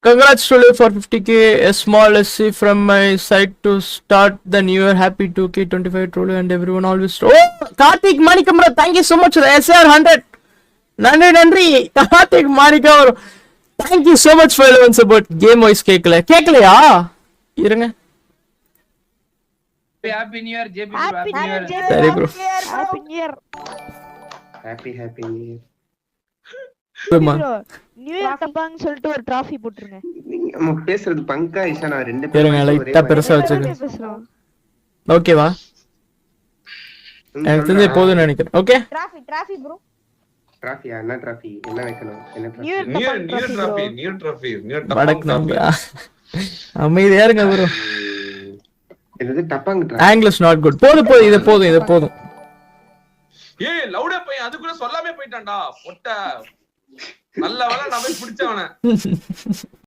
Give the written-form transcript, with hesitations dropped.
Congrats to you for 50k. A small SC from my side to start the new year. Happy 2k25 troll and everyone always. Oh, Karthik Manikamra, thank you so much for the SR 100. Nandri. Karthik Manikamra, thank you so much for 11 support. Game voice கேக்கலையா? இருங்க. Happy New Year, JP. Happy New Year. சரி bro. Happy New Year. Happy New Year. Bro, New Year டப்பான்னு சொல்லிட்டு ஒரு trophy போட்டுருங்க. நம்ம பேசுறது பங்கா இஷானா ரெண்டு இருங்க லைட்டா பெருசா வச்சிருக்கேன். பேசுறோம். ஓகேவா? எனக்கு தெரிஞ்சு போதும்னு நினைக்கிறேன். ஓகே? Trophy bro. டிராஃபியா என்ன டிராஃபி என்ன வைக்கணும் என்ன New trophy Year New Year trophy. வடக்கு அமைதியா இருங்க ப்ரோ. இது டப்பாங்க trophy angle is not good. இது போதும். ஏய் லவுடா பையன் அதுக்குள்ள சொல்லாமே போயிட்டான்டா. பொட்ட நல்ல வேளை நான் போய் பிடிச்சவன